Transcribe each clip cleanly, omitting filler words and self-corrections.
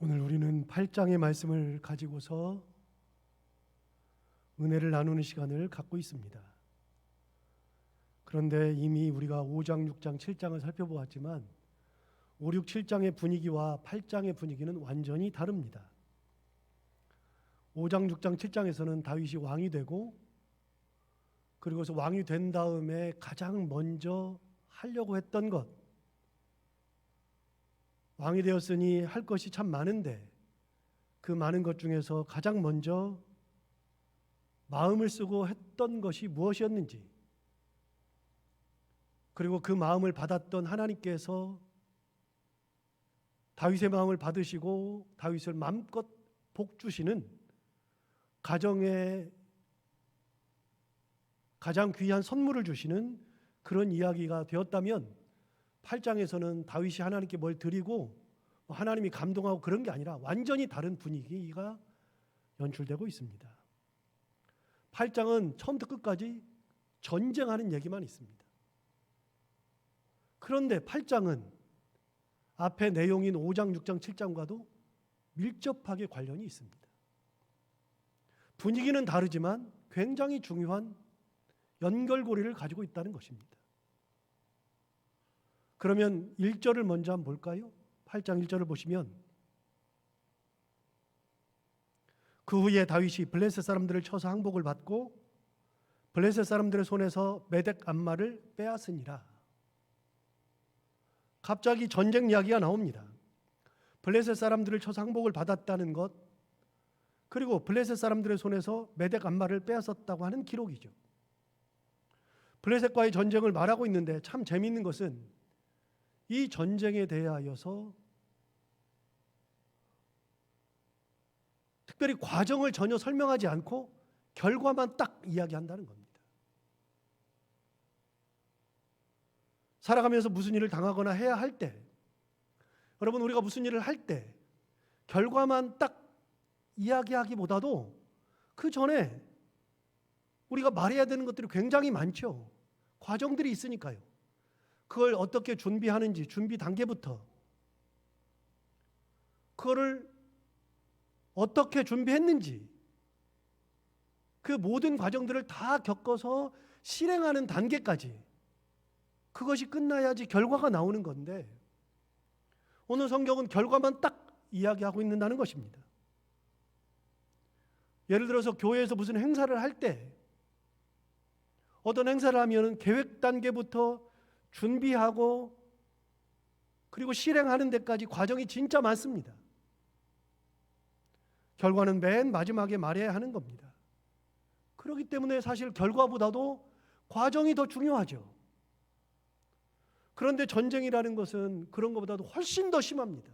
오늘 우리는 8장의 말씀을 가지고서 은혜를 나누는 시간을 갖고 있습니다. 그런데 이미 우리가 5장, 6장, 7장을 살펴보았지만 5, 6, 7장의 분위기와 8장의 분위기는 완전히 다릅니다. 5장, 6장, 7장에서는 다윗이 왕이 되고 그리고서 왕이 된 다음에 가장 먼저 하려고 했던 것, 왕이 되었으니 할 것이 참 많은데 그 많은 것 중에서 가장 먼저 마음을 쓰고 했던 것이 무엇이었는지, 그리고 그 마음을 받았던 하나님께서 다윗의 마음을 받으시고 다윗을 마음껏 복 주시는 가정에 가장 귀한 선물을 주시는 그런 이야기가 되었다면 8장에서는 다윗이 하나님께 뭘 드리고 하나님이 감동하고 그런 게 아니라 완전히 다른 분위기가 연출되고 있습니다. 8장은 처음부터 끝까지 전쟁하는 얘기만 있습니다. 그런데 8장은 앞에 내용인 5장, 6장, 7장과도 밀접하게 관련이 있습니다. 분위기는 다르지만 굉장히 중요한 연결고리를 가지고 있다는 것입니다. 그러면 1절을 먼저 한번 볼까요? 8장 1절을 보시면 그 후에 다윗이 블레셋 사람들을 쳐서 항복을 받고 블레셋 사람들의 손에서 메덱 암마를 빼앗으니라. 갑자기 전쟁 이야기가 나옵니다. 블레셋 사람들을 쳐서 항복을 받았다는 것, 그리고 블레셋 사람들의 손에서 메덱 암마를 빼앗았다고 하는 기록이죠. 블레셋과의 전쟁을 말하고 있는데 참 재미있는 것은 이 전쟁에 대하여서 특별히 과정을 전혀 설명하지 않고 결과만 딱 이야기한다는 겁니다. 살아가면서 무슨 일을 당하거나 해야 할 때, 여러분 우리가 무슨 일을 할 때 결과만 딱 이야기하기보다도 그 전에 우리가 말해야 되는 것들이 굉장히 많죠. 과정들이 있으니까요. 그걸 어떻게 준비하는지, 준비 단계부터 그거를 어떻게 준비했는지, 그 모든 과정들을 다 겪어서 실행하는 단계까지, 그것이 끝나야지 결과가 나오는 건데 오늘 성경은 결과만 딱 이야기하고 있는다는 것입니다. 예를 들어서 교회에서 무슨 행사를 할 때, 어떤 행사를 하면 계획 단계부터 준비하고 그리고 실행하는 데까지 과정이 진짜 많습니다. 결과는 맨 마지막에 말해야 하는 겁니다. 그렇기 때문에 사실 결과보다도 과정이 더 중요하죠. 그런데 전쟁이라는 것은 그런 것보다도 훨씬 더 심합니다.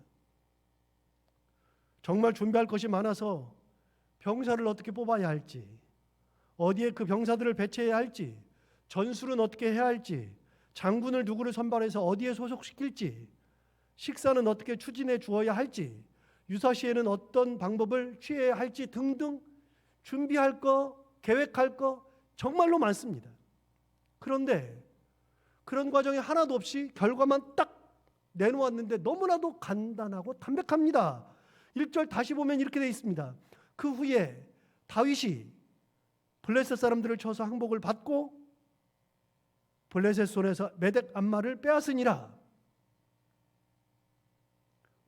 정말 준비할 것이 많아서 병사를 어떻게 뽑아야 할지, 어디에 그 병사들을 배치해야 할지, 전술은 어떻게 해야 할지, 장군을 누구를 선발해서 어디에 소속시킬지, 식사는 어떻게 추진해 주어야 할지, 유사시에는 어떤 방법을 취해야 할지 등등 준비할 거, 계획할 거 정말로 많습니다. 그런데 그런 과정이 하나도 없이 결과만 딱 내놓았는데 너무나도 간단하고 담백합니다. 1절 다시 보면 이렇게 되어 있습니다. 그 후에 다윗이 블레셋 사람들을 쳐서 항복을 받고 블레셋 손에서 메덱 암마를 빼앗으니라.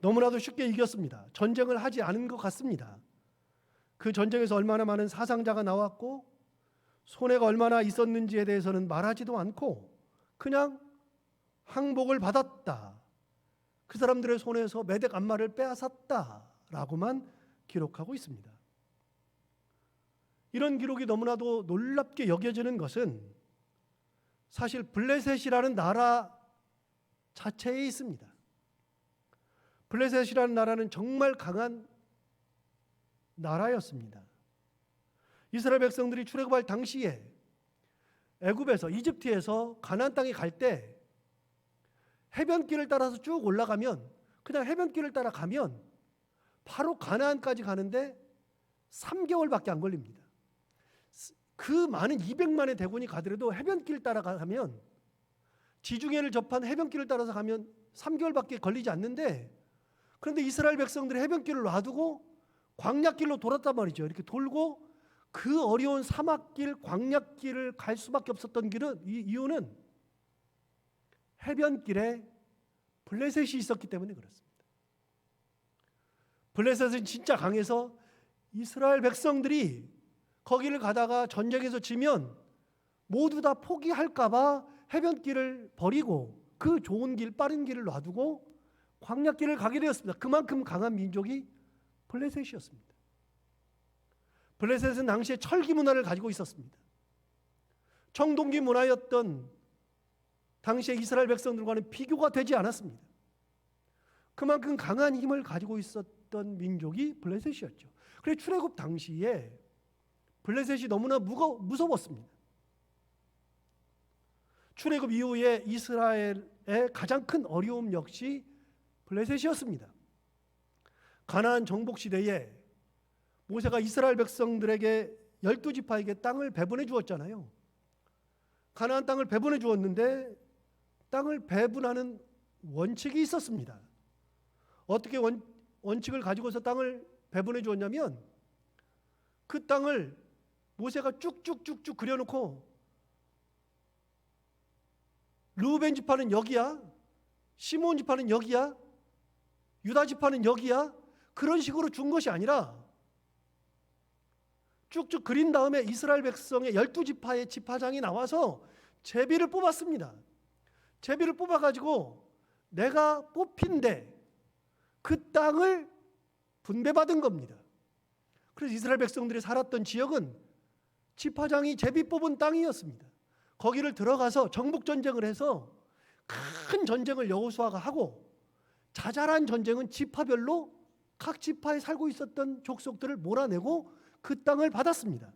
너무나도 쉽게 이겼습니다. 전쟁을 하지 않은 것 같습니다. 그 전쟁에서 얼마나 많은 사상자가 나왔고 손해가 얼마나 있었는지에 대해서는 말하지도 않고 그냥 항복을 받았다, 그 사람들의 손에서 메덱 암마를 빼앗았다라고만 기록하고 있습니다. 이런 기록이 너무나도 놀랍게 여겨지는 것은 사실 블레셋이라는 나라 자체에 있습니다. 블레셋이라는 나라는 정말 강한 나라였습니다. 이스라엘 백성들이 출애굽할 당시에 애굽에서, 이집트에서 가나안 땅에 갈 때 해변길을 따라서 쭉 올라가면, 그냥 해변길을 따라 가면 바로 가나안까지 가는데 3개월밖에 안 걸립니다. 그 많은 200만의 대군이 가더라도 해변길 따라 가면, 지중해를 접한 해변길을 따라서 가면 3개월밖에 걸리지 않는데 그런데 이스라엘 백성들이 해변길을 놔두고 광야길로 돌았단 말이죠. 이렇게 돌고 그 어려운 사막길, 광야길을 갈 수밖에 없었던 이유는 해변길에 블레셋이 있었기 때문에 그렇습니다. 블레셋은 진짜 강해서 이스라엘 백성들이 거기를 가다가 전쟁에서 지면 모두 다 포기할까 봐 해변길을 버리고 그 좋은 길, 빠른 길을 놔두고 광야길을 가게 되었습니다. 그만큼 강한 민족이 블레셋이었습니다. 블레셋은 당시에 철기 문화를 가지고 있었습니다. 청동기 문화였던 당시에 이스라엘 백성들과는 비교가 되지 않았습니다. 그만큼 강한 힘을 가지고 있었던 민족이 블레셋이었죠. 그래서 출애굽 당시에 블레셋이 너무나 무서웠습니다. 출애굽 이후에 이스라엘의 가장 큰 어려움 역시 블레셋이었습니다. 가나안 정복 시대에 모세가 이스라엘 백성들에게 12지파에게 땅을 배분해 주었잖아요. 가나안 땅을 배분해 주었는데 땅을 배분하는 원칙이 있었습니다. 어떻게 원칙을 가지고서 땅을 배분해 주었냐면 그 땅을 모세가 쭉쭉쭉쭉 그려놓고 르우벤 지파는 여기야, 시몬 지파는 여기야, 유다 지파는 여기야, 그런 식으로 준 것이 아니라 쭉쭉 그린 다음에 이스라엘 백성의 12지파의 지파장이 나와서 제비를 뽑았습니다. 제비를 뽑아가지고 내가 뽑힌데 그 땅을 분배받은 겁니다. 그래서 이스라엘 백성들이 살았던 지역은 지파장이 제비 뽑은 땅이었습니다. 거기를 들어가서 정복전쟁을 해서 큰 전쟁을 여호수아가 하고 자잘한 전쟁은 지파별로 각 지파에 살고 있었던 족속들을 몰아내고 그 땅을 받았습니다.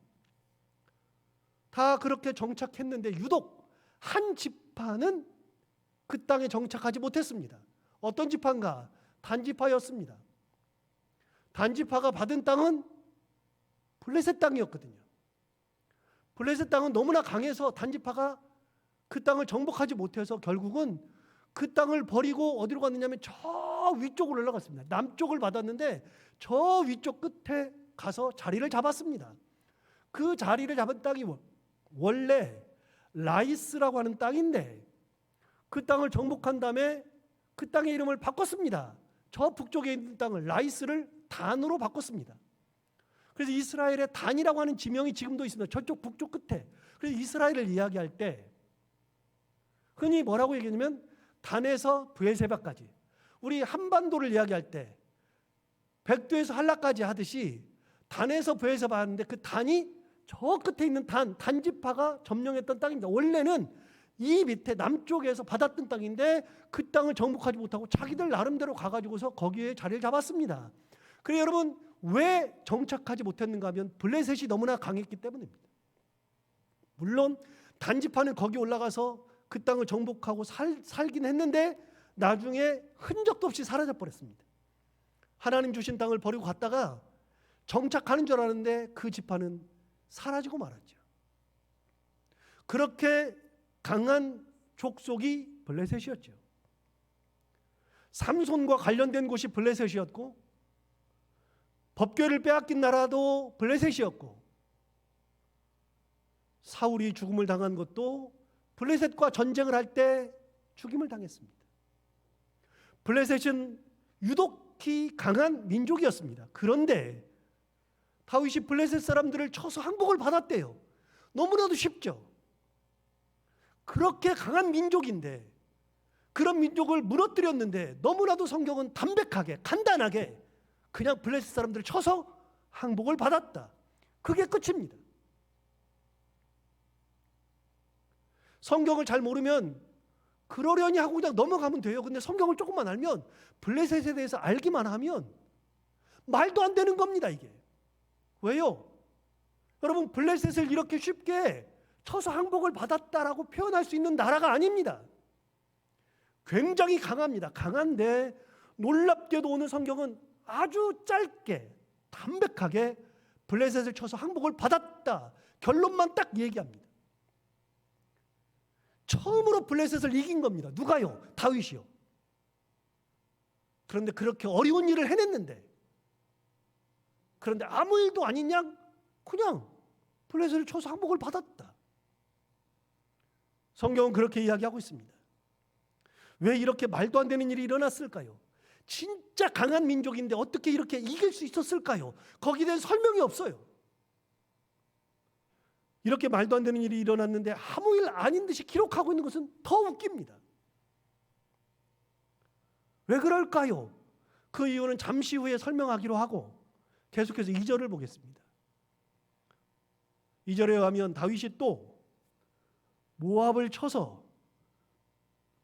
다 그렇게 정착했는데 유독 한 지파는 그 땅에 정착하지 못했습니다. 어떤 지파인가? 단지파였습니다. 단지파가 받은 땅은 블레셋 땅이었거든요. 블레셋 땅은 너무나 강해서 단지파가 그 땅을 정복하지 못해서 결국은 그 땅을 버리고 어디로 갔느냐면 저 위쪽으로 올라갔습니다. 남쪽을 받았는데 저 위쪽 끝에 가서 자리를 잡았습니다. 그 자리를 잡은 땅이 원래 라이스라고 하는 땅인데 그 땅을 정복한 다음에 그 땅의 이름을 바꿨습니다. 저 북쪽에 있는 땅을 라이스를 단으로 바꿨습니다. 그래서 이스라엘의 단이라고 하는 지명이 지금도 있습니다. 저쪽 북쪽 끝에. 그래서 이스라엘을 이야기할 때 흔히 뭐라고 얘기하냐면 단에서 브에세바까지. 우리 한반도를 이야기할 때 백두에서 한라까지 하듯이 단에서 브에세바 하는데 그 단이 저 끝에 있는 단지파가 점령했던 땅입니다. 원래는 이 밑에 남쪽에서 받았던 땅인데 그 땅을 정복하지 못하고 자기들 나름대로 가가지고서 거기에 자리를 잡았습니다. 그래서 여러분 왜 정착하지 못했는가 하면 블레셋이 너무나 강했기 때문입니다. 물론 단지파는 거기 올라가서 그 땅을 정복하고 살긴 했는데 나중에 흔적도 없이 사라져버렸습니다. 하나님 주신 땅을 버리고 갔다가 정착하는 줄 알았는데 그 지파는 사라지고 말았죠. 그렇게 강한 족속이 블레셋이었죠. 삼손과 관련된 곳이 블레셋이었고 법궤를 빼앗긴 나라도 블레셋이었고 사울이 죽음을 당한 것도 블레셋과 전쟁을 할 때 죽임을 당했습니다. 블레셋은 유독히 강한 민족이었습니다. 그런데 다윗이 블레셋 사람들을 쳐서 항복을 받았대요. 너무나도 쉽죠. 그렇게 강한 민족인데 그런 민족을 무너뜨렸는데 너무나도 성경은 담백하게 간단하게 그냥 블레셋 사람들을 쳐서 항복을 받았다. 그게 끝입니다. 성경을 잘 모르면 그러려니 하고 그냥 넘어가면 돼요. 근데 성경을 조금만 알면 블레셋에 대해서 알기만 하면 말도 안 되는 겁니다. 이게. 왜요? 여러분 블레셋을 이렇게 쉽게 쳐서 항복을 받았다라고 표현할 수 있는 나라가 아닙니다. 굉장히 강합니다. 강한데 놀랍게도 오늘 성경은 아주 짧게 담백하게 블레셋을 쳐서 항복을 받았다. 결론만 딱 얘기합니다. 처음으로 블레셋을 이긴 겁니다. 누가요? 다윗이요. 그런데 그렇게 어려운 일을 해냈는데, 그런데 아무 일도 아닌 양 그냥 블레셋을 쳐서 항복을 받았다. 성경은 그렇게 이야기하고 있습니다. 왜 이렇게 말도 안 되는 일이 일어났을까요? 진짜 강한 민족인데 어떻게 이렇게 이길 수 있었을까요? 거기에 대한 설명이 없어요. 이렇게 말도 안 되는 일이 일어났는데 아무 일 아닌 듯이 기록하고 있는 것은 더 웃깁니다. 왜 그럴까요? 그 이유는 잠시 후에 설명하기로 하고 계속해서 2절을 보겠습니다. 2절에 가면 다윗이 또 모압을 쳐서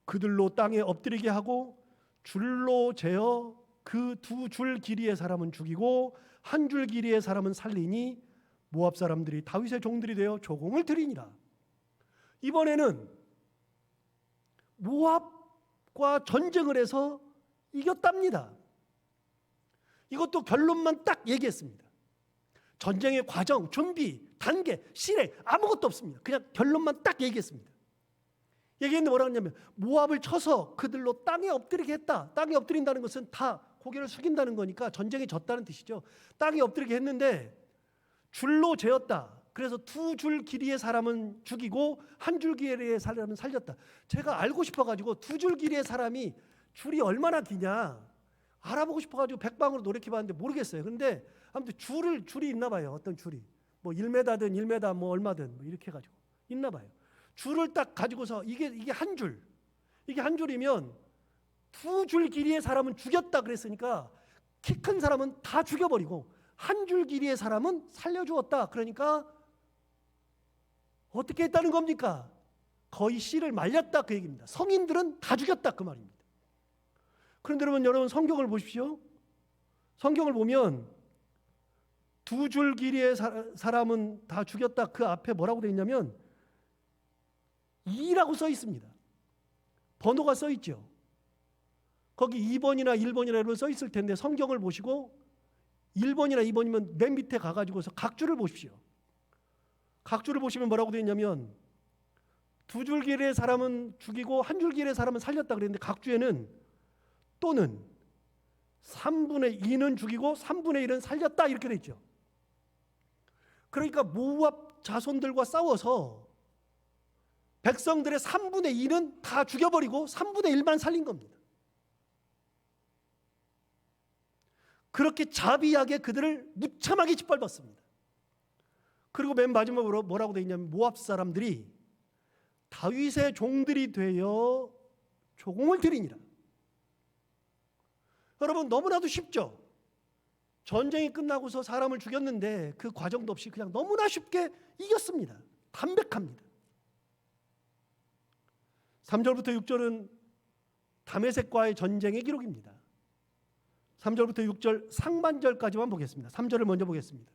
그들로 땅에 엎드리게 하고 줄로 재어 그 2줄 길이의 사람은 죽이고 1줄 길이의 사람은 살리니 모압 사람들이 다윗의 종들이 되어 조공을 드리니라. 이번에는 모압과 전쟁을 해서 이겼답니다. 이것도 결론만 딱 얘기했습니다. 전쟁의 과정, 준비, 단계, 실행 아무것도 없습니다. 그냥 결론만 딱 얘기했습니다. 얘기했는데 뭐라고 했냐면 모압을 쳐서 그들로 땅에 엎드리게 했다. 땅에 엎드린다는 것은 다 고개를 숙인다는 거니까 전쟁에 졌다는 뜻이죠. 땅에 엎드리게 했는데 줄로 재었다. 그래서 2줄 길이의 사람은 죽이고 1줄 길이의 사람은 살렸다. 제가 알고 싶어가지고 2줄 길이의 사람이 줄이 얼마나 기냐 알아보고 싶어가지고 백방으로 노력해봤는데 모르겠어요. 근데 아무튼 줄이 있나 봐요. 어떤 줄이 뭐 1m든 1m 뭐 얼마든 뭐 이렇게 해가지고 있나 봐요. 줄을 딱 가지고서 이게 한 줄, 이게 한 줄이면 2줄 길이의 사람은 죽였다 그랬으니까 키 큰 사람은 다 죽여버리고 1줄 길이의 사람은 살려주었다. 그러니까 어떻게 했다는 겁니까? 거의 씨를 말렸다 그 얘기입니다. 성인들은 다 죽였다 그 말입니다. 그런데 여러분 성경을 보십시오. 성경을 보면 2줄 길이의 사람은 다 죽였다 그 앞에 뭐라고 되어 있냐면 2라고 써 있습니다. 번호가 써 있죠. 거기 2번이나 1번이나 써 있을 텐데 성경을 보시고 1번이나 2번이면 맨 밑에 가가지고서 각줄을 보십시오. 각줄을 보시면 뭐라고 되어 있냐면 2줄 길이의 사람은 죽이고 1줄 길이의 사람은 살렸다 그랬는데 각주에는 또는 3분의 2는 죽이고 3분의 1은 살렸다 이렇게 되어 있죠. 그러니까 모압 자손들과 싸워서 백성들의 3분의 2는 다 죽여버리고 3분의 1만 살린 겁니다. 그렇게 자비하게 그들을 무참하게 짓밟았습니다. 그리고 맨 마지막으로 뭐라고 되어 있냐면 모압 사람들이 다윗의 종들이 되어 조공을 드리니라. 여러분 너무나도 쉽죠? 전쟁이 끝나고서 사람을 죽였는데 그 과정도 없이 그냥 너무나 쉽게 이겼습니다. 담백합니다. 3절부터 6절은 다메섹과의 전쟁의 기록입니다. 3절부터 6절 상반절까지만 보겠습니다. 3절을 먼저 보겠습니다.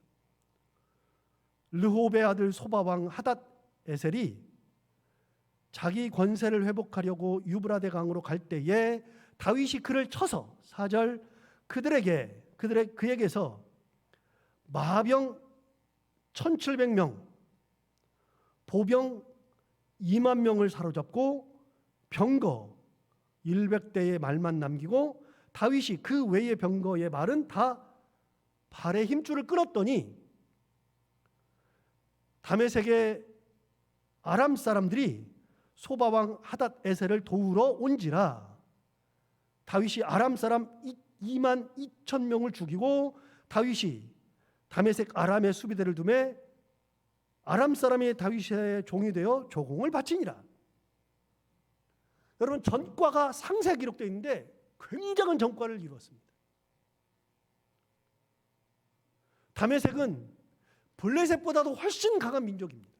르홉의 아들 소바왕 하닷 에셀이 자기 권세를 회복하려고 유브라데 강으로 갈 때에 다윗이 그를 쳐서 4절 그에게서 마병 1700명 보병 2만 명을 사로잡고 병거 100대의 말만 남기고 다윗이 그 외의 병거의 말은 다 발의 힘줄을 끊었더니 다메섹의 아람 사람들이 소바왕 하닷 에셀을 도우러 온지라 다윗이 아람 사람 2만 2천 명을 죽이고 다윗이 다메섹 아람의 수비대를 두매 아람 사람이 다윗의 종이 되어 조공을 바치니라. 여러분 전과가 상세하게 기록되어 있는데 굉장한 전과를 이루었습니다. 다메섹은 블레셋보다도 훨씬 강한 민족입니다.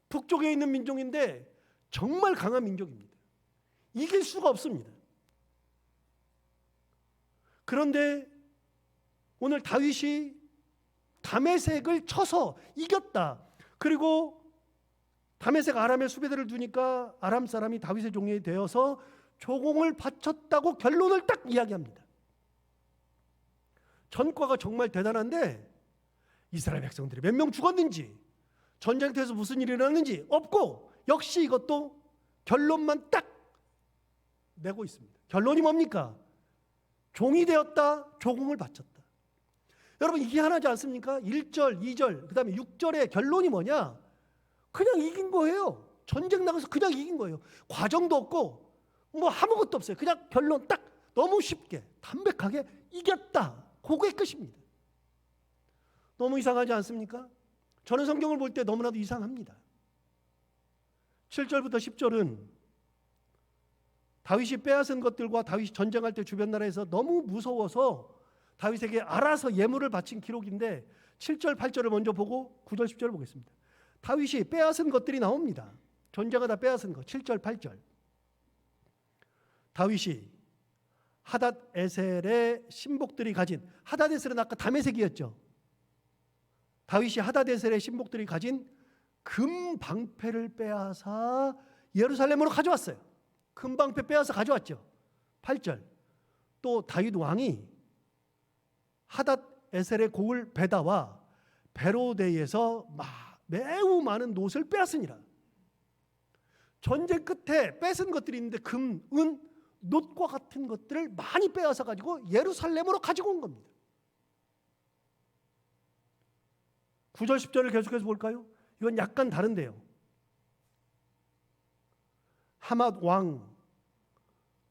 북쪽에 있는 민족인데 정말 강한 민족입니다. 이길 수가 없습니다. 그런데 오늘 다윗이 다메섹을 쳐서 이겼다. 그리고 다메섹 아람의 수비대를 두니까 아람 사람이 다윗의 종이 되어서 조공을 바쳤다고 결론을 딱 이야기합니다. 전과가 정말 대단한데 이스라엘 백성들이 몇 명 죽었는지 전쟁터에서 무슨 일이 일어났는지 없고 역시 이것도 결론만 딱 내고 있습니다. 결론이 뭡니까? 종이 되었다, 조공을 바쳤다. 여러분 이게 하나지 않습니까? 1절, 2절, 그 다음에 6절의 결론이 뭐냐? 그냥 이긴 거예요. 전쟁 나가서 그냥 이긴 거예요. 과정도 없고 뭐 아무것도 없어요. 그냥 결론 딱 너무 쉽게 담백하게 이겼다. 그게 끝입니다. 너무 이상하지 않습니까? 저는 성경을 볼 때 너무나도 이상합니다. 7절부터 10절은 다윗이 빼앗은 것들과 다윗이 전쟁할 때 주변 나라에서 너무 무서워서 다윗에게 알아서 예물을 바친 기록인데 7절, 8절을 먼저 보고 9절, 10절을 보겠습니다. 다윗이 빼앗은 것들이 나옵니다. 전쟁하다 빼앗은 것 7절, 8절. 다윗이 하닷에셀의 신복들이 가진, 하닷에셀은 아까 다메섹이었죠. 다윗이 하닷에셀의 신복들이 가진 금 방패를 빼앗아 예루살렘으로 가져왔어요. 금 방패 빼앗아 가져왔죠. 8절. 또 다윗 왕이 하닷에셀의 고을 베다와 베로데에서 매우 많은 놋을 빼앗으니라. 전쟁 끝에 뺏은 것들이 있는데 금, 은, 놋과 같은 것들을 많이 빼앗아 가지고 예루살렘으로 가지고 온 겁니다. 9절 10절을 계속해서 볼까요? 이건 약간 다른데요. 하맛 왕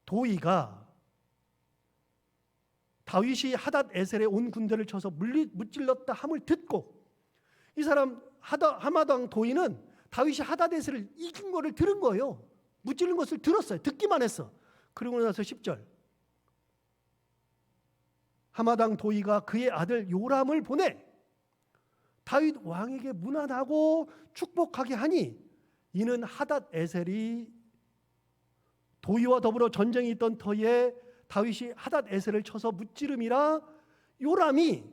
도이가 다윗이 하닷에셀에 온 군대를 쳐서 무찔렀다 함을 듣고, 이 사람 하맛 왕 도이는 다윗이 하닷에셀을 이긴 거를 들은 거예요. 무찔른 것을 들었어요. 듣기만 했어. 그러고 나서 10절. 하맛 왕 도이가 그의 아들 요람을 보내 다윗 왕에게 문안하고 축복하게 하니, 이는 하닷에셀이 도이와 더불어 전쟁이 있던 터에 다윗이 하닷에셀을 쳐서 무찌름이라 요람이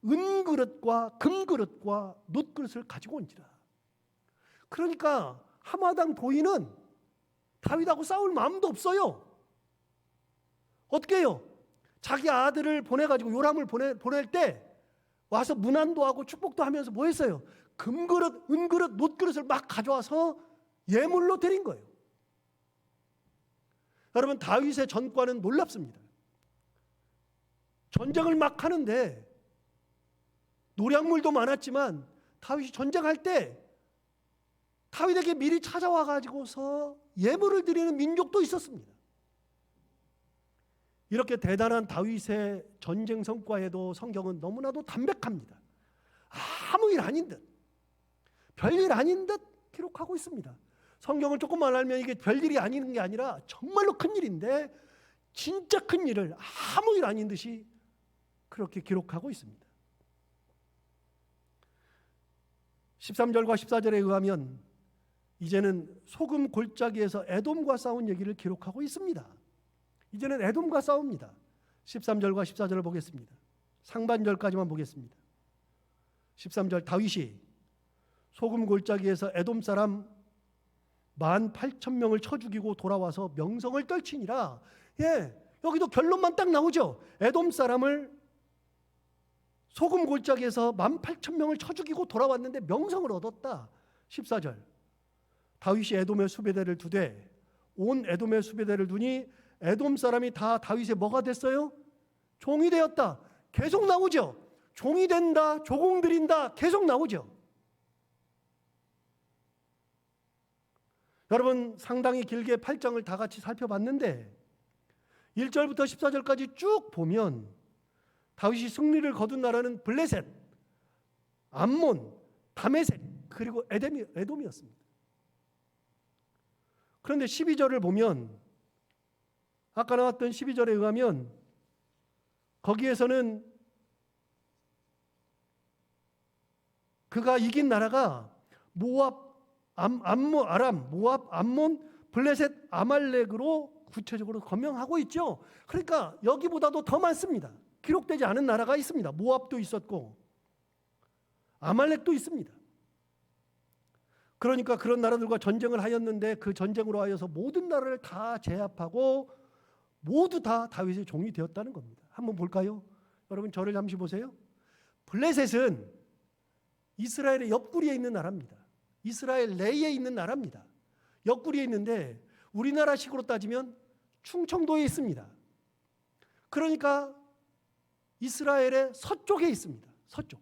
은그릇과 금그릇과 놋그릇을 가지고 온지라. 그러니까 하맛 왕 도이는 다윗하고 싸울 마음도 없어요. 어떻게 해요? 자기 아들을 보내가지고 요람을 보낼 때 와서 문안도 하고 축복도 하면서 뭐 했어요? 금그릇, 은그릇, 놋그릇을 막 가져와서 예물로 드린 거예요. 여러분 다윗의 전과는 놀랍습니다. 전쟁을 막 하는데 노량물도 많았지만 다윗이 전쟁할 때 다윗에게 미리 찾아와 가지고서 예물을 드리는 민족도 있었습니다. 이렇게 대단한 다윗의 전쟁 성과에도 성경은 너무나도 담백합니다. 아무 일 아닌 듯, 별일 아닌 듯 기록하고 있습니다. 성경을 조금만 알면 이게 별일이 아닌 게 아니라 정말로 큰일인데 진짜 큰일을 아무 일 아닌 듯이 그렇게 기록하고 있습니다. 13절과 14절에 의하면 이제는 소금 골짜기에서 에돔과 싸운 얘기를 기록하고 있습니다. 이제는 에돔과 싸웁니다. 13절과 14절을 보겠습니다. 상반절까지만 보겠습니다. 13절. 다윗이 소금 골짜기에서 에돔 사람 18,000명을 쳐 죽이고 돌아와서 명성을 떨치니라. 여기도 결론만 딱 나오죠. 에돔 사람을 소금 골짜기에서 18,000명을 쳐 죽이고 돌아왔는데 명성을 얻었다. 14절. 다윗이 에돔의 수배대를 두되 온 에돔의 수배대를 두니 에돔 사람이 다 다윗의 뭐가 됐어요? 종이 되었다. 계속 나오죠. 종이 된다, 조공 드린다, 계속 나오죠. 여러분 상당히 길게 8장을 다 같이 살펴봤는데 1절부터 14절까지 쭉 보면 다윗이 승리를 거둔 나라는 블레셋, 암몬, 다메섹 그리고 에돔이었습니다. 그런데 12절을 보면 아까 나왔던 12절에 의하면 거기에서는 그가 이긴 나라가 모압, 암몬, 아람, 모압, 암몬, 블레셋, 아말렉으로 구체적으로 거명하고 있죠. 그러니까 여기보다도 더 많습니다. 기록되지 않은 나라가 있습니다. 모압도 있었고 아말렉도 있습니다. 그러니까 그런 나라들과 전쟁을 하였는데 그 전쟁으로 하여서 모든 나라를 다 제압하고 모두 다 다윗의 종이 되었다는 겁니다. 한번 볼까요? 여러분 저를 잠시 보세요. 블레셋은 이스라엘의 옆구리에 있는 나라입니다. 이스라엘 내에 있는 나라입니다. 옆구리에 있는데 우리나라식으로 따지면 충청도에 있습니다. 그러니까 이스라엘의 서쪽에 있습니다. 서쪽.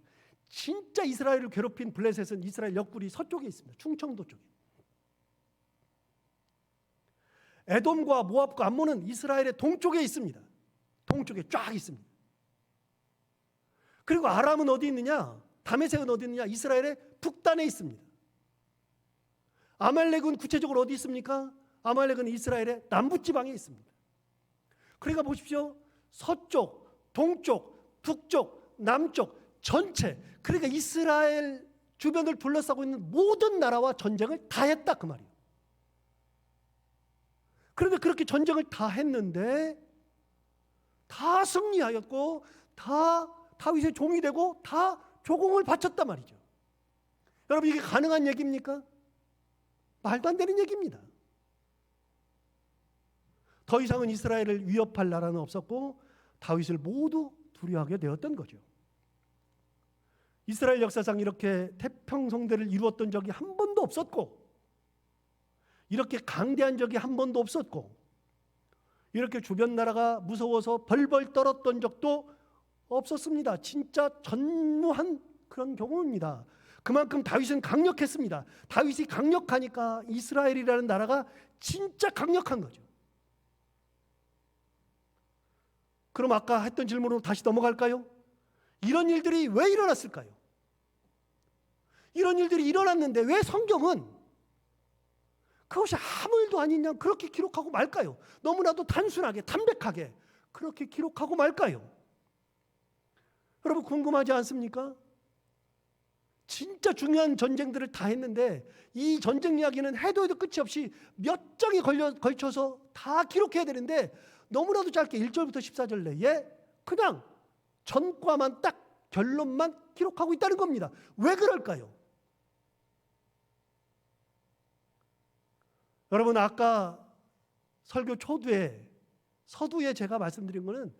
진짜 이스라엘을 괴롭힌 블레셋은 이스라엘 옆구리 서쪽에 있습니다. 충청도 쪽에. 에돔과 모압과 암몬은 이스라엘의 동쪽에 있습니다. 동쪽에 쫙 있습니다. 그리고 아람은 어디 있느냐? 다메섹은 어디 있느냐? 이스라엘의 북단에 있습니다. 아말렉은 구체적으로 어디 있습니까? 아말렉은 이스라엘의 남부지방에 있습니다. 그러니까 보십시오. 서쪽, 동쪽, 북쪽, 남쪽 전체, 그러니까 이스라엘 주변을 둘러싸고 있는 모든 나라와 전쟁을 다 했다 그 말이에요. 그런데 그렇게 전쟁을 다 했는데 다 승리하였고 다 다윗의 종이 되고 다 조공을 바쳤단 말이죠. 여러분, 이게 가능한 얘기입니까? 말도 안 되는 얘기입니다. 더 이상은 이스라엘을 위협할 나라는 없었고 다윗을 모두 두려워하게 되었던 거죠. 이스라엘 역사상 이렇게 태평성대를 이루었던 적이 한 번도 없었고, 이렇게 강대한 적이 한 번도 없었고, 이렇게 주변 나라가 무서워서 벌벌 떨었던 적도 없었습니다. 진짜 전무한 그런 경우입니다. 그만큼 다윗은 강력했습니다. 다윗이 강력하니까 이스라엘이라는 나라가 진짜 강력한 거죠. 그럼 아까 했던 질문으로 다시 넘어갈까요? 이런 일들이 왜 일어났을까요? 이런 일들이 일어났는데 왜 성경은 그것이 아무 일도 아니냐 그렇게 기록하고 말까요? 너무나도 단순하게 담백하게 그렇게 기록하고 말까요? 여러분, 궁금하지 않습니까? 진짜 중요한 전쟁들을 다 했는데 이 전쟁 이야기는 해도 끝이 없이 몇 장에 걸쳐서 다 기록해야 되는데 너무나도 짧게 1절부터 14절 내에 그냥 전과만 딱 결론만 기록하고 있다는 겁니다. 왜 그럴까요? 여러분, 아까 설교 초두에 서두에 제가 말씀드린 것은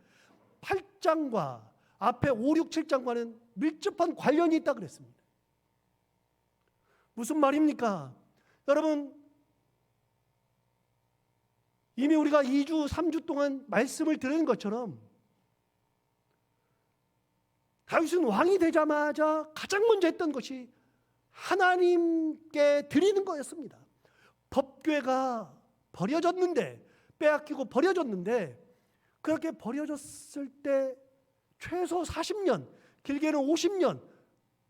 8장과 앞에 5, 6, 7장과는 밀접한 관련이 있다 그랬습니다. 무슨 말입니까? 여러분, 이미 우리가 2주, 3주 동안 말씀을 들은 것처럼 다윗은 왕이 되자마자 가장 먼저 했던 것이 하나님께 드리는 거였습니다. 법궤가 버려졌는데, 빼앗기고 버려졌는데, 그렇게 버려졌을 때 최소 40년, 길게는 50년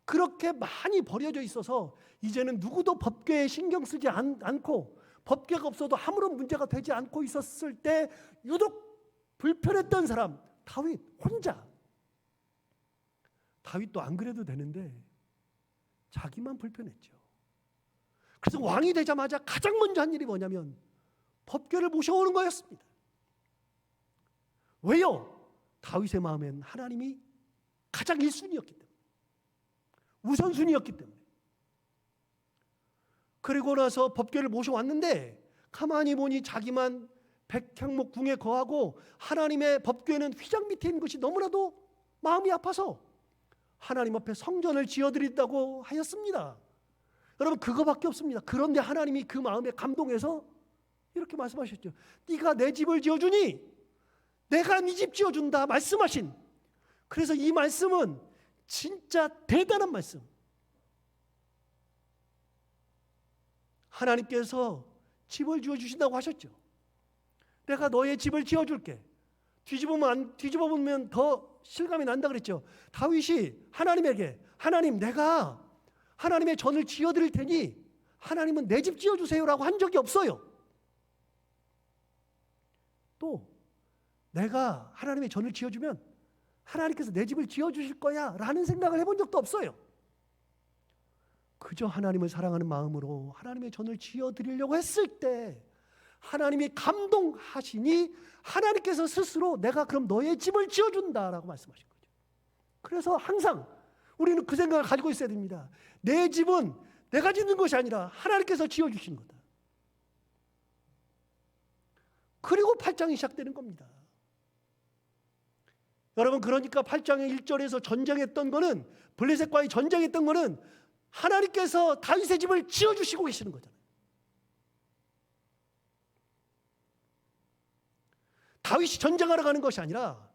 그렇게 많이 버려져 있어서 이제는 누구도 법궤에 신경 쓰지 않고 법궤가 없어도 아무런 문제가 되지 않고 있었을 때 유독 불편했던 사람 다윗 혼자. 다윗도 안 그래도 되는데 자기만 불편했죠. 그래서 왕이 되자마자 가장 먼저 한 일이 뭐냐면 법궤를 모셔오는 거였습니다. 왜요? 다윗의 마음엔 하나님이 가장 1순위였기 때문에, 우선순위였기 때문에. 그리고 나서 법궤를 모셔왔는데 가만히 보니 자기만 백향목 궁에 거하고 하나님의 법궤는 휘장 밑에 있는 것이 너무나도 마음이 아파서 하나님 앞에 성전을 지어드린다고 하였습니다. 여러분, 그거밖에 없습니다. 그런데 하나님이 그 마음에 감동해서 이렇게 말씀하셨죠. 네가 내 집을 지어주니 내가 네 집 지어준다 말씀하신. 그래서 이 말씀은 진짜 대단한 말씀. 하나님께서 집을 지어주신다고 하셨죠. 내가 너의 집을 지어줄게. 뒤집어보면 더 실감이 난다 그랬죠. 다윗이 하나님에게, 하나님, 내가 하나님의 전을 지어드릴 테니 하나님은 내 집 지어주세요라고 한 적이 없어요. 또 내가 하나님의 전을 지어주면 하나님께서 내 집을 지어주실 거야 라는 생각을 해본 적도 없어요. 그저 하나님을 사랑하는 마음으로 하나님의 전을 지어드리려고 했을 때 하나님이 감동하시니 하나님께서 스스로 내가 그럼 너의 집을 지어준다라고 말씀하신 거죠. 그래서 항상 우리는 그 생각을 가지고 있어야 됩니다. 내 집은 내가 짓는 것이 아니라 하나님께서 지어주신 거다. 그리고 8장이 시작되는 겁니다. 여러분, 그러니까 8장의 1절에서 전쟁했던 거는, 블레셋과의 전쟁했던 거는 하나님께서 다윗의 집을 지어주시고 계시는 거잖아요. 다윗이 전쟁하러 가는 것이 아니라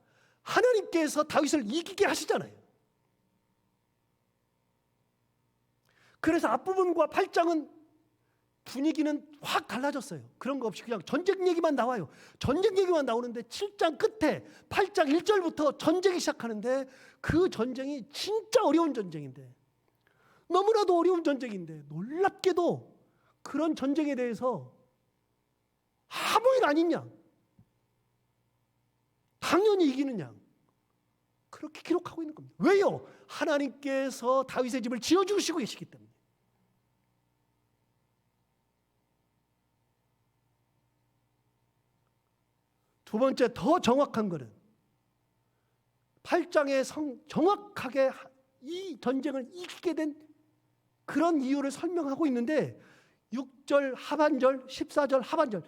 하나님께서 다윗을 이기게 하시잖아요. 그래서 앞부분과 8장은 분위기는 확 달라졌어요. 그런 거 없이 그냥 전쟁 얘기만 나와요. 전쟁 얘기만 나오는데 7장 끝에 8장 1절부터 전쟁이 시작하는데 그 전쟁이 진짜 어려운 전쟁인데, 너무나도 어려운 전쟁인데 놀랍게도 그런 전쟁에 대해서 아무 일 아닌 양, 당연히 이기는 양, 그렇게 기록하고 있는 겁니다. 왜요? 하나님께서 다윗의 집을 지어주시고 계시기 때문에. 두 번째, 더 정확한 것은 8장에 정확하게 이 전쟁을 이기게 된 그런 이유를 설명하고 있는데 6절 하반절, 14절 하반절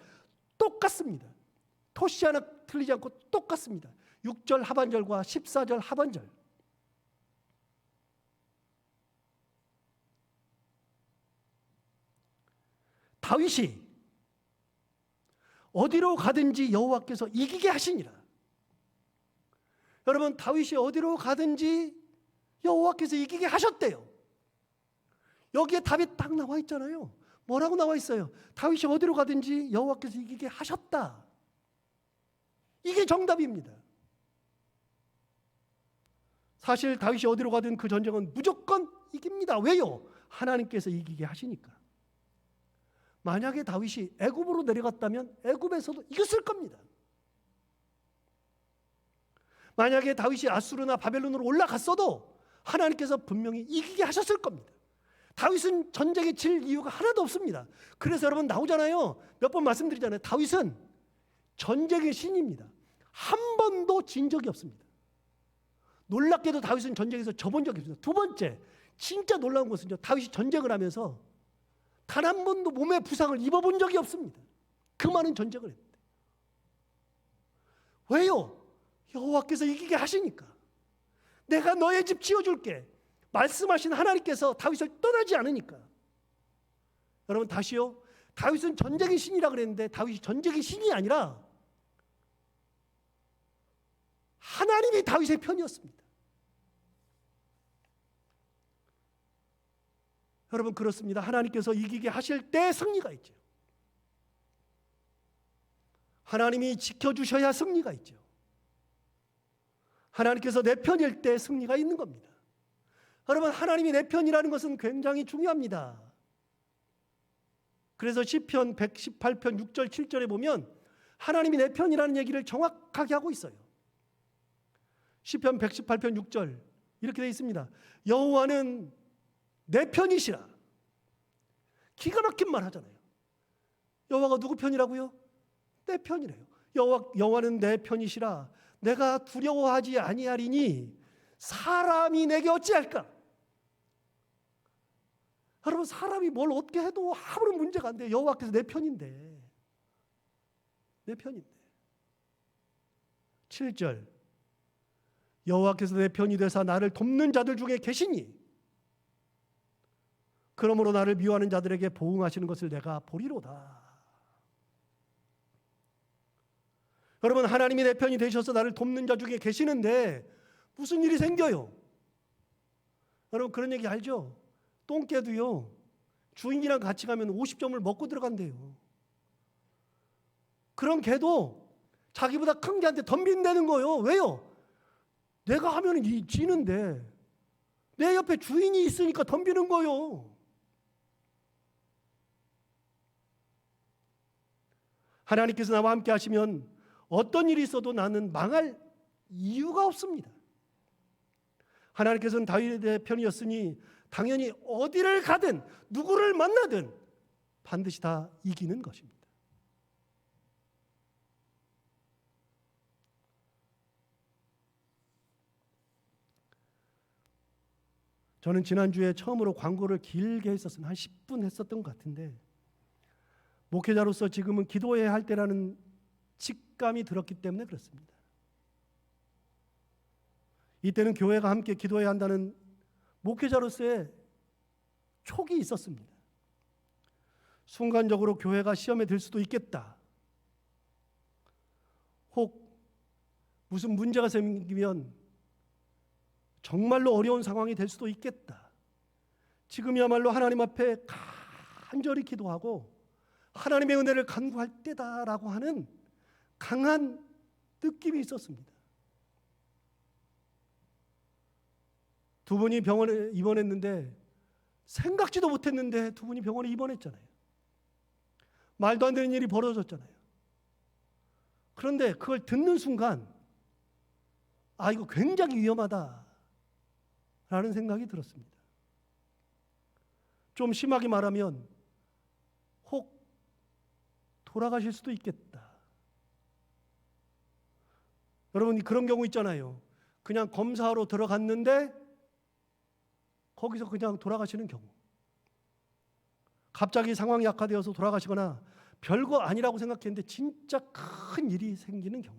똑같습니다. 토시 하나 틀리지 않고 똑같습니다. 6절 하반절과 14절 하반절. 다윗이 어디로 가든지 여호와께서 이기게 하시니라. 여러분, 다윗이 어디로 가든지 여호와께서 이기게 하셨대요. 여기에 답이 딱 나와 있잖아요. 뭐라고 나와 있어요? 다윗이 어디로 가든지 여호와께서 이기게 하셨다. 이게 정답입니다. 사실 다윗이 어디로 가든 그 전쟁은 무조건 이깁니다. 왜요? 하나님께서 이기게 하시니까. 만약에 다윗이 애굽으로 내려갔다면 애굽에서도 이겼을 겁니다. 만약에 다윗이 아수르나 바벨론으로 올라갔어도 하나님께서 분명히 이기게 하셨을 겁니다. 다윗은 전쟁에 질 이유가 하나도 없습니다. 그래서 여러분 나오잖아요. 몇 번 말씀드리잖아요. 다윗은 전쟁의 신입니다. 한 번도 진 적이 없습니다. 놀랍게도 다윗은 전쟁에서 져본 적이 없습니다. 두 번째, 진짜 놀라운 것은요, 다윗이 전쟁을 하면서 단 한 번도 몸에 부상을 입어본 적이 없습니다. 그 많은 전쟁을 했는데. 왜요? 여호와께서 이기게 하시니까. 내가 너의 집 지어줄게 말씀하신 하나님께서 다윗을 떠나지 않으니까. 여러분 다시요, 다윗은 전쟁의 신이라 그랬는데 다윗이 전쟁의 신이 아니라 하나님이 다윗의 편이었습니다. 여러분 그렇습니다. 하나님께서 이기게 하실 때 승리가 있죠. 하나님이 지켜주셔야 승리가 있죠. 하나님께서 내 편일 때 승리가 있는 겁니다. 여러분 하나님이 내 편이라는 것은 굉장히 중요합니다. 그래서 시편 118편 6절 7절에 보면 하나님이 내 편이라는 얘기를 정확하게 하고 있어요. 시편 118편 6절 이렇게 되어 있습니다. 여호와는 내 편이시라. 기가 막힌 말 하잖아요. 여호와가 누구 편이라고요? 내 편이래요. 여호와는 내 편이시라. 내가 두려워하지 아니하리니 사람이 내게 어찌할까? 여러분 사람이 뭘 어떻게 해도 아무런 문제가 안 돼요. 여호와께서 내 편인데. 내 편인데. 7절 여호와께서 내 편이 되사 나를 돕는 자들 중에 계시니 그러므로 나를 미워하는 자들에게 보응하시는 것을 내가 보리로다. 여러분 하나님이 내 편이 되셔서 나를 돕는 자 중에 계시는데 무슨 일이 생겨요? 여러분 그런 얘기 알죠? 똥개도요 주인이랑 같이 가면 50점을 먹고 들어간대요. 그런 개도 자기보다 큰 개한테 덤빈다는 거예요. 왜요? 내가 하면 지는데 내 옆에 주인이 있으니까 덤비는 거예요. 하나님께서 나와 함께 하시면 어떤 일이 있어도 나는 망할 이유가 없습니다. 하나님께서는 다윗의 편이었으니 당연히 어디를 가든 누구를 만나든 반드시 다 이기는 것입니다. 저는 지난주에 처음으로 광고를 길게 했었어요. 한 10분 했었던 것 같은데 목회자로서 지금은 기도해야 할 때라는 직감이 들었기 때문에 그렇습니다. 이때는 교회가 함께 기도해야 한다는 목회자로서의 촉이 있었습니다. 순간적으로 교회가 시험에 들 수도 있겠다. 혹 무슨 문제가 생기면 정말로 어려운 상황이 될 수도 있겠다. 지금이야말로 하나님 앞에 간절히 기도하고 하나님의 은혜를 간구할 때다라고 하는 강한 느낌이 있었습니다. 두 분이 병원에 입원했는데 생각지도 못했는데 두 분이 병원에 입원했잖아요. 말도 안 되는 일이 벌어졌잖아요. 그런데 그걸 듣는 순간 이거 굉장히 위험하다라는 생각이 들었습니다. 좀 심하게 말하면 혹 돌아가실 수도 있겠다. 여러분 그런 경우 있잖아요. 그냥 검사하러 들어갔는데 거기서 그냥 돌아가시는 경우. 갑자기 상황이 악화되어서 돌아가시거나 별거 아니라고 생각했는데 진짜 큰 일이 생기는 경우.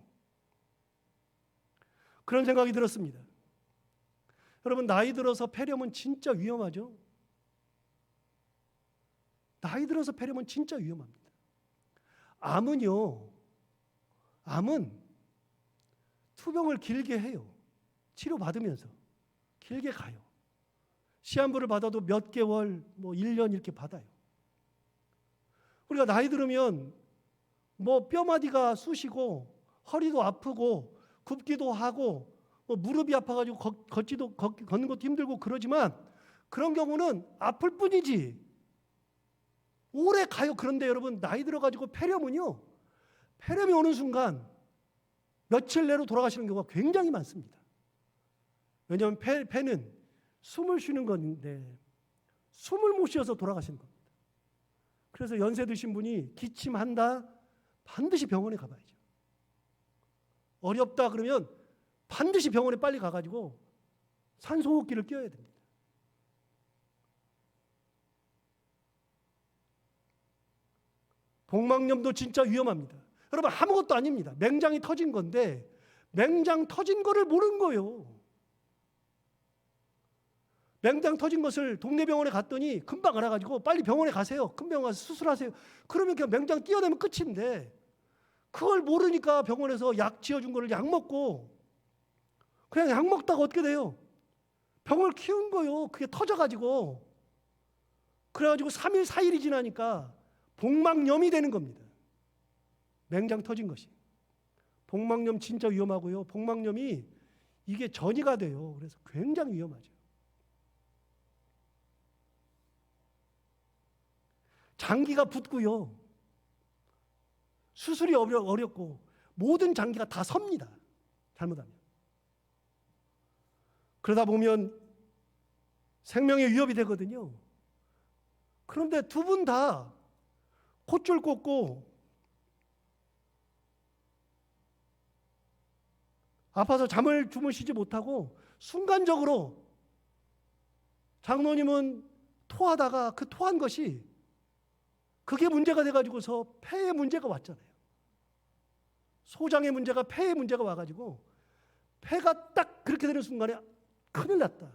그런 생각이 들었습니다. 여러분 나이 들어서 폐렴은 진짜 위험하죠. 나이 들어서 폐렴은 진짜 위험합니다. 암은요. 암은 투병을 길게 해요. 치료받으면서 길게 가요. 시한부를 받아도 몇 개월, 1년 이렇게 받아요. 우리가 나이 들으면 뼈마디가 쑤시고 허리도 아프고 굽기도 하고 무릎이 아파가지고 걷는 것도 힘들고 그러지만 그런 경우는 아플 뿐이지 오래 가요. 그런데 여러분 나이 들어가지고 폐렴이 오는 순간 며칠 내로 돌아가시는 경우가 굉장히 많습니다. 왜냐하면 폐는 숨을 쉬는 건데 숨을 못 쉬어서 돌아가시는 겁니다. 그래서 연세 드신 분이 기침한다 반드시 병원에 가봐야죠. 어렵다 그러면 반드시 병원에 빨리 가가지고 산소호흡기를 껴야 됩니다. 복막염도 진짜 위험합니다. 여러분 아무것도 아닙니다. 맹장이 터진 건데 맹장 터진 거를 모르는 거예요. 맹장 터진 것을 동네 병원에 갔더니 금방 알아가지고 빨리 병원에 가세요. 큰 병원 가서 수술하세요. 그러면 그냥 맹장 띄어내면 끝인데 그걸 모르니까 병원에서 약 지어준 거를 약 먹고 그냥 약 먹다가 어떻게 돼요? 병을 키운 거예요. 그게 터져가지고. 그래가지고 3일, 4일이 지나니까 복막염이 되는 겁니다. 맹장 터진 것이. 복막염 진짜 위험하고요. 복막염이 이게 전이가 돼요. 그래서 굉장히 위험하죠. 장기가 붓고요. 수술이 어렵고 모든 장기가 다 섭니다. 잘못하면. 그러다 보면 생명의 위협이 되거든요. 그런데 두 분 다 콧줄 꽂고 아파서 잠을 주무시지 못하고 순간적으로 장로님은 토하다가 그 토한 것이 그게 문제가 돼가지고서 폐에 문제가 왔잖아요. 소장의 문제가 폐에 문제가 와가지고 폐가 딱 그렇게 되는 순간에 큰일 났다.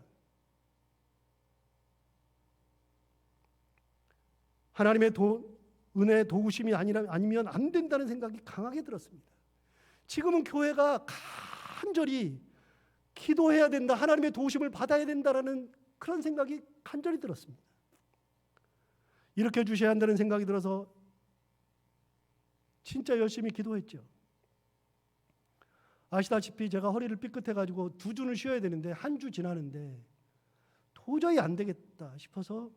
하나님의 은혜 도우심이 아니면 안 된다는 생각이 강하게 들었습니다. 지금은 교회가 간절히 기도해야 된다. 하나님의 도우심을 받아야 된다라는 그런 생각이 간절히 들었습니다. 이렇게 해주셔야 한다는 생각이 들어서 진짜 열심히 기도했죠. 아시다시피 제가 허리를 삐끗해가지고 2주는 쉬어야 되는데 1주 지나는데 도저히 안 되겠다 싶어서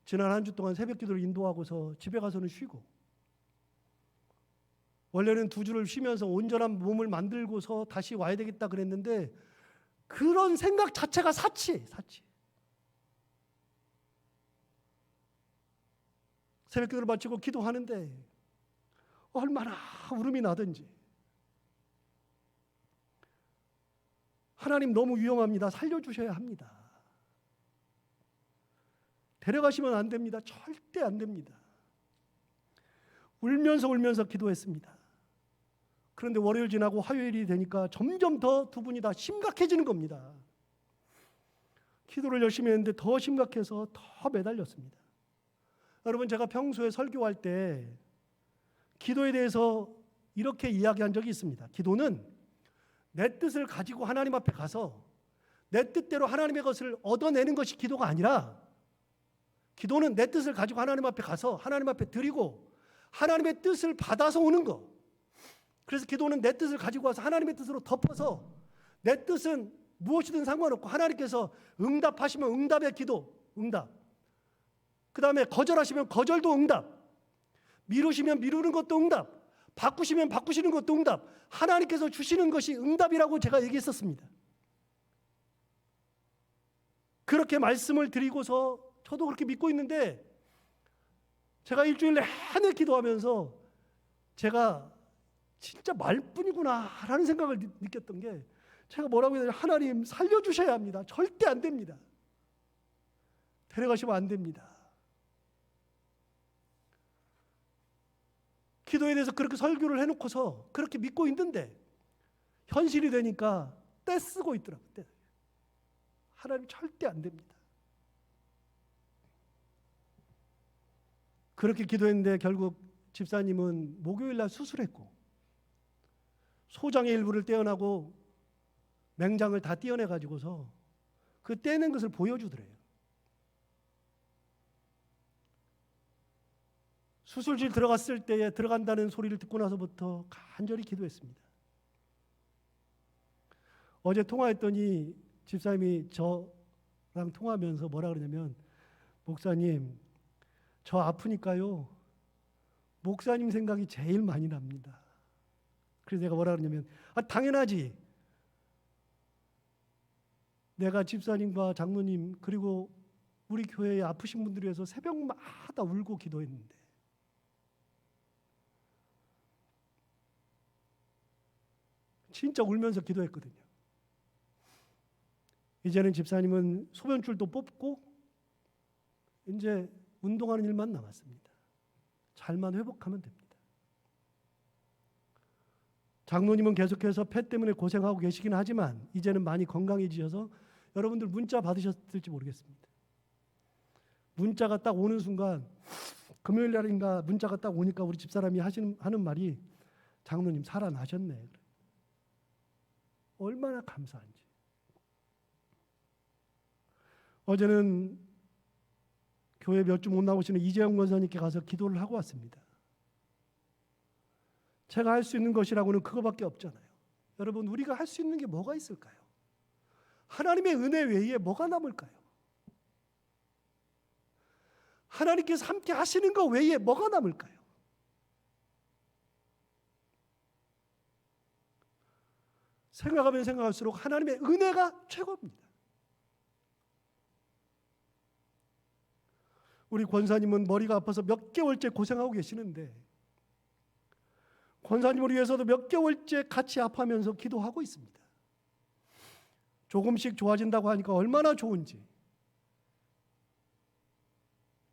지난 1주 동안 새벽 기도를 인도하고서 집에 가서는 쉬고 원래는 2주를 쉬면서 온전한 몸을 만들고서 다시 와야 되겠다 그랬는데 그런 생각 자체가 사치. 새벽 기도를 마치고 기도하는데 얼마나 울음이 나든지 하나님 너무 위험합니다. 살려주셔야 합니다. 데려가시면 안 됩니다. 절대 안 됩니다. 울면서 기도했습니다. 그런데 월요일 지나고 화요일이 되니까 점점 더 두 분이 다 심각해지는 겁니다. 기도를 열심히 했는데 더 심각해서 더 매달렸습니다. 여러분 제가 평소에 설교할 때 기도에 대해서 이렇게 이야기한 적이 있습니다. 기도는 내 뜻을 가지고 하나님 앞에 가서 내 뜻대로 하나님의 것을 얻어내는 것이 기도가 아니라, 기도는 내 뜻을 가지고 하나님 앞에 가서 하나님 앞에 드리고 하나님의 뜻을 받아서 오는 거. 그래서 기도는 내 뜻을 가지고 와서 하나님의 뜻으로 덮어서, 내 뜻은 무엇이든 상관없고 하나님께서 응답하시면 응답의 기도, 응답. 그 다음에 거절하시면 거절도 응답. 미루시면 미루는 것도 응답. 바꾸시면 바꾸시는 것도 응답. 하나님께서 주시는 것이 응답이라고 제가 얘기했었습니다. 그렇게 말씀을 드리고서 저도 그렇게 믿고 있는데, 제가 일주일 내내 기도하면서 제가 진짜 말뿐이구나 라는 생각을 느꼈던 게, 제가 뭐라고 해야 되냐, 하나님 살려주셔야 합니다. 절대 안 됩니다. 데려가시면 안 됩니다. 기도에 대해서 그렇게 설교를 해놓고서 그렇게 믿고 있는데 현실이 되니까 떼쓰고 있더라고요. 하나님 절대 안 됩니다. 그렇게 기도했는데 결국 집사님은 목요일 날 수술했고, 소장의 일부를 떼어나고 맹장을 다 떼어내 가지고서 그 떼낸 것을 보여주더래요. 수술실 들어갔을 때에 들어간다는 소리를 듣고 나서부터 간절히 기도했습니다. 어제 통화했더니 집사님이 저랑 통화하면서 뭐라 그러냐면, 목사님, 저 아프니까요, 목사님 생각이 제일 많이 납니다. 그래서 내가 뭐라 그러냐면, 당연하지. 내가 집사님과 장로님 그리고 우리 교회에 아프신 분들을 위해서 새벽마다 울고 기도했는데, 진짜 울면서 기도했거든요. 이제는 집사님은 소변줄도 뽑고 이제 운동하는 일만 남았습니다. 잘만 회복하면 됩니다. 장로님은 계속해서 폐 때문에 고생하고 계시긴 하지만 이제는 많이 건강해지셔서 여러분들 문자 받으셨을지 모르겠습니다. 문자가 딱 오는 순간, 금요일 날인가 문자가 딱 오니까 우리 집사람이 하는 말이, 장로님 살아나셨네. 얼마나 감사한지. 어제는 교회 몇 주 못 나오시는 이재영 권사님께 가서 기도를 하고 왔습니다. 제가 할 수 있는 것이라고는 그거밖에 없잖아요. 여러분, 우리가 할 수 있는 게 뭐가 있을까요? 하나님의 은혜 외에 뭐가 남을까요? 하나님께서 함께 하시는 것 외에 뭐가 남을까요? 생각하면 생각할수록 하나님의 은혜가 최고입니다. 우리 권사님은 머리가 아파서 몇 개월째 고생하고 계시는데, 권사님을 위해서도 몇 개월째 같이 아파하면서 기도하고 있습니다. 조금씩 좋아진다고 하니까 얼마나 좋은지.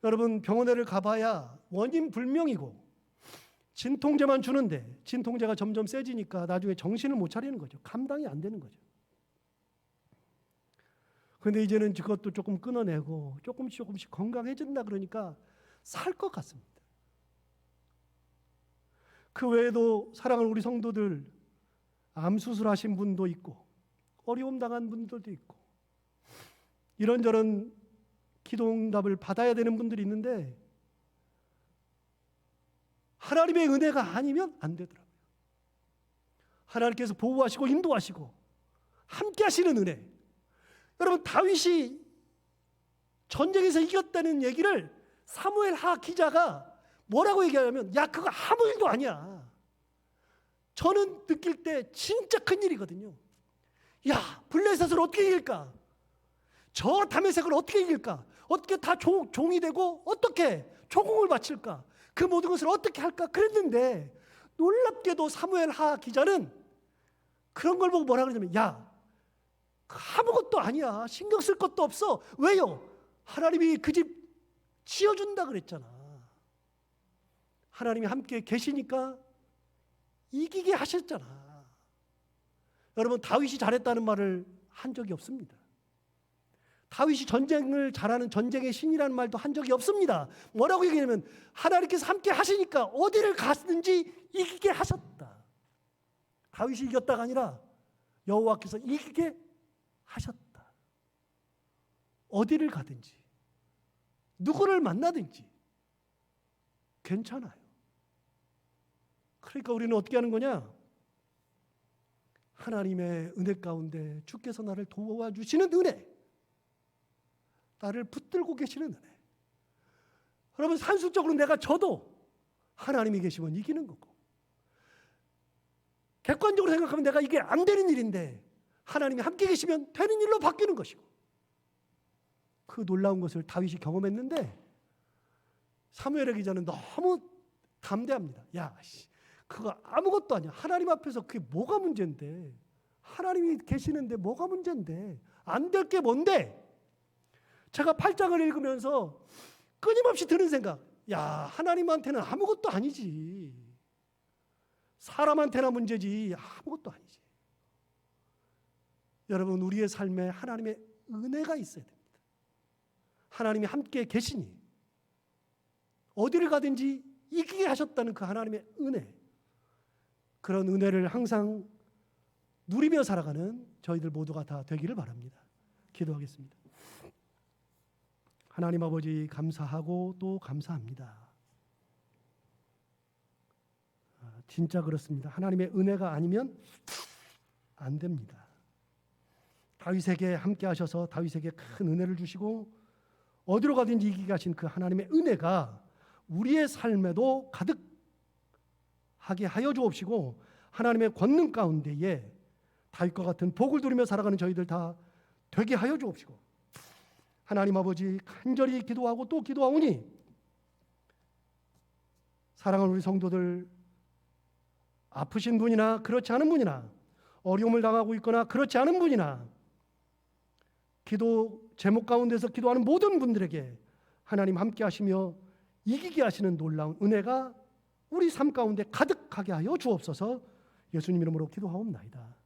여러분, 병원에를 가봐야 원인 불명이고 진통제만 주는데, 진통제가 점점 세지니까 나중에 정신을 못 차리는 거죠. 감당이 안 되는 거죠. 그런데 이제는 그것도 조금 끊어내고 조금씩 건강해진다 그러니까 살 것 같습니다. 그 외에도 사랑하는 우리 성도들, 암 수술하신 분도 있고 어려움 당한 분들도 있고 이런저런 기도 응답을 받아야 되는 분들이 있는데, 하나님의 은혜가 아니면 안 되더라고요. 하나님께서 보호하시고 인도하시고 함께 하시는 은혜. 여러분, 다윗이 전쟁에서 이겼다는 얘기를 사무엘하 기자가 뭐라고 얘기하냐면, 야, 그거 아무 일도 아니야. 저는 느낄 때 진짜 큰일이거든요. 야, 블레셋을 어떻게 이길까? 저 다메섹을 어떻게 이길까? 어떻게 다 종이 되고 어떻게 조공을 바칠까? 그 모든 것을 어떻게 할까? 그랬는데 놀랍게도 사무엘하 기자는 그런 걸 보고 뭐라 그러냐면, 야, 아무것도 아니야. 신경 쓸 것도 없어. 왜요? 하나님이 그 집 지어준다 그랬잖아. 하나님이 함께 계시니까 이기게 하셨잖아. 여러분, 다윗이 잘했다는 말을 한 적이 없습니다. 다윗이 전쟁을 잘하는 전쟁의 신이라는 말도 한 적이 없습니다. 뭐라고 얘기하냐면, 하나님께서 함께 하시니까 어디를 갔든지 이기게 하셨다. 다윗이 이겼다가 아니라 여호와께서 이기게 하셨다. 어디를 가든지 누구를 만나든지 괜찮아요. 그러니까 우리는 어떻게 하는 거냐? 하나님의 은혜 가운데 주께서 나를 도와주시는 은혜, 나를 붙들고 계시는 은혜. 여러분, 산술적으로 내가 져도 하나님이 계시면 이기는 거고, 객관적으로 생각하면 내가 이게 안 되는 일인데 하나님이 함께 계시면 되는 일로 바뀌는 것이고, 그 놀라운 것을 다윗이 경험했는데 사무엘의 기자는 너무 담대합니다. 야, 그거 아무것도 아니야. 하나님 앞에서 그게 뭐가 문제인데, 하나님이 계시는데 뭐가 문제인데, 안 될 게 뭔데? 제가 8장을 읽으면서 끊임없이 드는 생각, 야, 하나님한테는 아무것도 아니지, 사람한테나 문제지 아무것도 아니지. 여러분, 우리의 삶에 하나님의 은혜가 있어야 됩니다. 하나님이 함께 계시니 어디를 가든지 이기게 하셨다는 그 하나님의 은혜, 그런 은혜를 항상 누리며 살아가는 저희들 모두가 다 되기를 바랍니다. 기도하겠습니다. 하나님 아버지, 감사하고 또 감사합니다. 진짜 그렇습니다. 하나님의 은혜가 아니면 안 됩니다. 다윗에게 함께 하셔서 다윗에게 큰 은혜를 주시고 어디로 가든지 이기게 하신 그 하나님의 은혜가 우리의 삶에도 가득하게 하여 주옵시고, 하나님의 권능 가운데에 다윗과 같은 복을 누리며 살아가는 저희들 다 되게 하여 주옵시고, 하나님 아버지, 간절히 기도하고 또 기도하오니 사랑하는 우리 성도들, 아프신 분이나 그렇지 않은 분이나 어려움을 당하고 있거나 그렇지 않은 분이나 기도 제목 가운데서 기도하는 모든 분들에게 하나님 함께 하시며 이기게 하시는 놀라운 은혜가 우리 삶 가운데 가득하게 하여 주옵소서. 예수님 이름으로 기도하옵나이다.